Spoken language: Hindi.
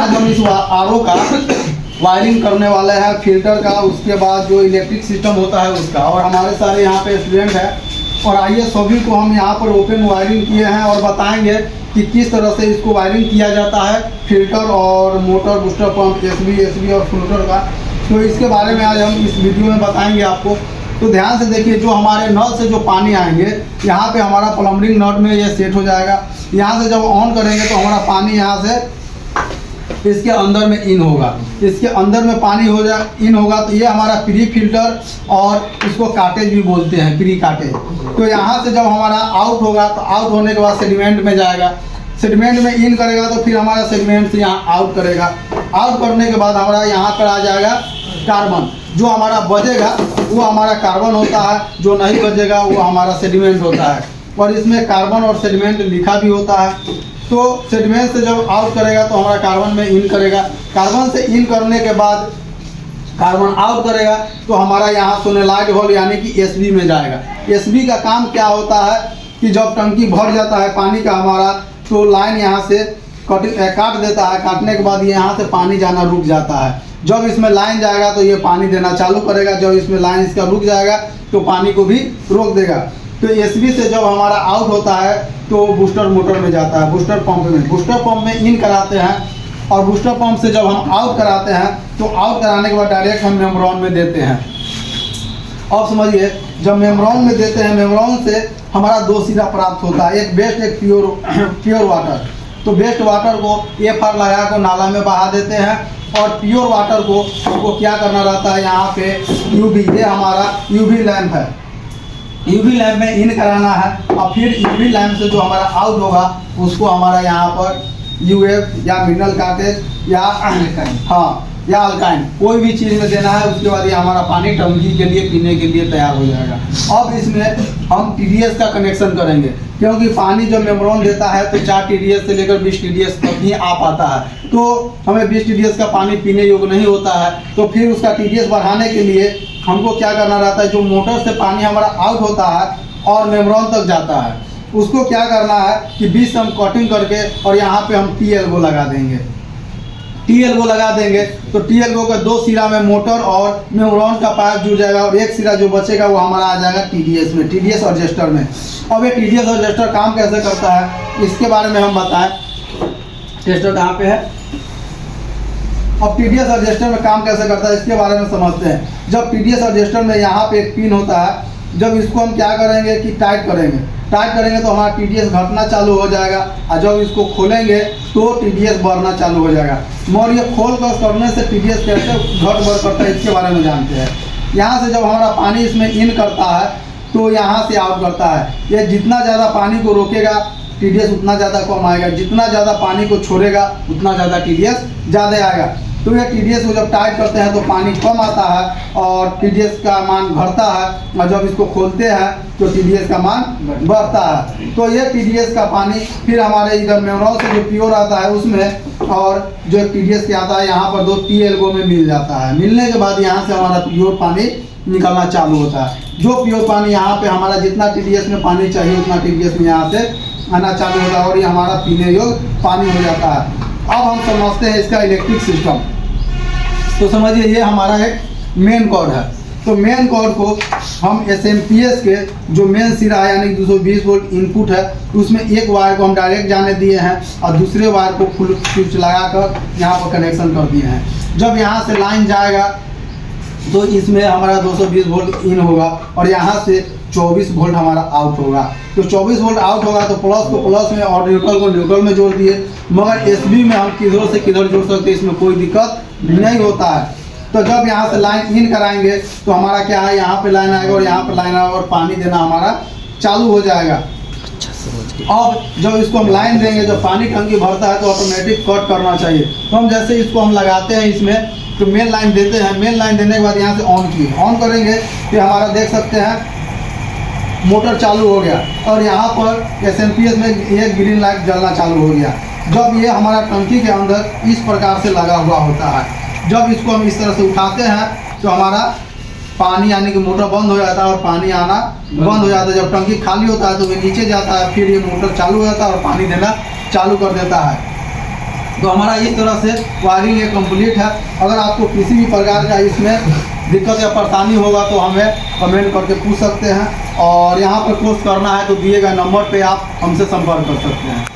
आज हम इस आरओ का वायरिंग करने वाले हैं, फिल्टर का, उसके बाद जो इलेक्ट्रिक सिस्टम होता है उसका। और हमारे सारे यहाँ पे स्टूडेंट हैं और आइए सभी को हम यहाँ पर ओपन वायरिंग किए हैं और बताएंगे कि किस तरह से इसको वायरिंग किया जाता है, फिल्टर और मोटर, बूस्टर पंप, एसबी और फ्लोटर का। तो इसके बारे में आज हम इस वीडियो में बताएंगे आपको। तो ध्यान से देखिए, जो हमारे नल से जो पानी आएंगे यहाँ पे हमारा प्लम्बिंग नट में ये सेट हो जाएगा। यहाँ से जब ऑन करेंगे तो हमारा पानी यहाँ से इसके अंदर में इन होगा, इसके अंदर में पानी हो जा इन होगा। तो ये हमारा प्री फिल्टर और इसको काटेज भी बोलते हैं, प्री काटेज। तो यहाँ से जब हमारा आउट होगा तो आउट होने के बाद सेडिमेंट में जाएगा, सेडिमेंट में इन करेगा तो फिर हमारा सेडिमेंट से यहाँ आउट करेगा। आउट करने के बाद हमारा यहाँ पर आ जाएगा कार्बन। जो हमारा बजेगा वो हमारा कार्बन होता है, जो नहीं बजेगा वो हमारा सेडिमेंट होता है। और इसमें कार्बन और सेडिमेंट लिखा भी होता है। तो सेडिमेंट से जब आउट करेगा तो हमारा कार्बन में इन करेगा, कार्बन से इन करने के बाद कार्बन आउट करेगा तो हमारा यहाँ सोलेनॉइड वाल्व यानी कि एसबी में जाएगा। एसबी का काम क्या होता है कि जब टंकी भर जाता है पानी का हमारा, तो लाइन यहाँ से काट देता है। काटने के बाद ये यहाँ से पानी जाना रुक जाता है। जब इसमें लाइन जाएगा तो ये पानी देना चालू करेगा, जब इसमें लाइन इसका रुक जाएगा तो पानी को भी रोक देगा। तो एसबी से जब हमारा आउट होता है तो बूस्टर मोटर में जाता है, बूस्टर पंप में। बूस्टर पंप में इन कराते हैं और बूस्टर पंप से जब हम आउट कराते हैं तो आउट कराने के बाद डायरेक्ट हम मेम्ब्रेन में देते हैं। अब समझिए, जब मेम्ब्रेन में देते हैं, मेम्ब्रेन से हमारा दो सिरा प्राप्त होता है, एक बेस्ट एक प्योर वाटर। तो बेस्ट वाटर को एफआर लगा कर नाला में बहा देते हैं और प्योर वाटर को हमको क्या करना रहता है, यहाँ पे यूवी, ये हमारा यूवी लैंप है, यूवी लैंप में इन कराना है। और फिर यूवी लैंप से जो हमारा आउट होगा उसको हमारा यहाँ पर यूएफ या मिनरल काटेज या या अल्काइन कोई भी चीज़ में देना है। उसके बाद ये हमारा पानी टंकी के लिए पीने के लिए तैयार हो जाएगा। अब इसमें हम टीडीएस का कनेक्शन करेंगे, क्योंकि पानी जब मेम्ब्रेन देता है तो 4 टीडीएस से लेकर 20 टीडीएस तक ही आ पाता है। तो हमें 20 टीडीएस का पानी पीने योग्य नहीं होता है। तो फिर उसका टीडीएस बढ़ाने के लिए हमको क्या करना रहता है, जो मोटर से पानी हमारा आउट होता है और मेम्ब्रेन तक जाता है, उसको क्या करना है कि बीच से हम कटिंग करके और यहाँ पे हम टीएलओ लगा देंगे। टीएलओ लगा देंगे तो टीएलओ के दो सिरा में मोटर और मेम्ब्रेन का पाइप जुड़ जाएगा और एक सिरा जो बचेगा वो हमारा आ जाएगा टीडीएस में, टीडीएस एडजस्टर में। अब ये टीडीएस एडजस्टर काम कैसे करता है इसके बारे में हम बताएं। टेस्टर कहाँ पे है? अब टीडीएस एडजस्टर में काम कैसे करता है इसके बारे में समझते हैं। जब टीडीएस एडजस्टर में यहाँ पे एक पिन होता है, जब इसको हम क्या करेंगे कि टाइट करेंगे तो हमारा टीडीएस घटना चालू हो जाएगा और जब इसको खोलेंगे तो टीडीएस बढ़ना चालू हो जाएगा। मगर ये खोल कर करने से टीडीएस कैसे घट बढ़ करता है इसके बारे में जानते हैं। यहाँ से जब हमारा पानी इसमें इन करता है तो यहाँ से आउट करता है। ये जितना ज़्यादा पानी को रोकेगा टीडीएस उतना ज़्यादा कम आएगा, जितना ज़्यादा पानी को छोड़ेगा उतना ज़्यादा टीडीएस ज़्यादा आएगा। तो ये टीडीएस को जब टाइट करते हैं तो पानी कम आता है और टीडीएस का मान बढ़ता है, और जब इसको खोलते हैं तो टीडीएस का मान बढ़ता है। तो ये टीडीएस का पानी फिर हमारे इधर मेम्ब्रेन से जो प्योर आता है उसमें, और जो टीडीएस के आता है यहाँ पर दो टीएलओ में मिल जाता है। मिलने के बाद यहाँ से हमारा प्योर पानी निकलना चालू होता है। जो प्योर पानी यहाँ पे हमारा जितना टीडीएस में पानी चाहिए उतना टीडीएस में यहाँ से आना चालू होता है और ये हमारा पीने योग्य पानी हो जाता है। अब हम समझते हैं इसका इलेक्ट्रिक सिस्टम। तो समझिए, ये हमारा एक मेन कॉर्ड है। तो मेन कॉर्ड को हम एसएमपीएस के जो मेन सिरा है यानी 220 वोल्ट इनपुट है, उसमें एक वायर को हम डायरेक्ट जाने दिए हैं और दूसरे वायर को फुल स्विच लगाकर यहाँ पर कनेक्शन कर दिए हैं। जब यहाँ से लाइन जाएगा तो इसमें हमारा 220 वोल्ट इन होगा और यहाँ से 24 वोल्ट हमारा आउट होगा। तो 24 वोल्ट आउट होगा तो प्लस को प्लस में और न्यूट्रल को न्यूट्रल में जोड़ दिए। मगर एसबी में हम किधर से किधर जोड़ सकते हैं, इसमें कोई दिक्कत नहीं होता है। तो जब यहाँ से लाइन इन कराएंगे तो हमारा क्या है, यहाँ पे लाइन आएगा और यहाँ पे लाइन आएगा और पानी देना हमारा चालू हो जाएगा। अब जब इसको हम लाइन देंगे, जब पानी टंकी भरता है तो ऑटोमेटिक कट करना चाहिए। तो हम जैसे इसको हम लगाते हैं इसमें, तो मेन लाइन देते हैं। मेन लाइन देने के बाद यहाँ से ऑन करेंगे फिर हमारा देख सकते हैं मोटर चालू हो गया और यहाँ पर एसएमपीएस में ये ग्रीन लाइट जलना चालू हो गया। जब ये हमारा टंकी के अंदर इस प्रकार से लगा हुआ होता है, जब इसको हम इस तरह से उठाते हैं तो हमारा पानी यानी कि मोटर बंद हो जाता है और पानी आना बंद हो जाता है। जब टंकी खाली होता है तो वो नीचे जाता है, फिर ये मोटर चालू हो जाता है और पानी देना चालू कर देता है। तो हमारा इस तरह से वायरिंग ये कंप्लीट है। अगर आपको किसी भी प्रकार का इसमें दिक्कत या परेशानी होगा तो हमें कमेंट करके पूछ सकते हैं, और यहाँ पर कोर्स करना है तो दिए गए नंबर पे आप हमसे संपर्क कर सकते हैं।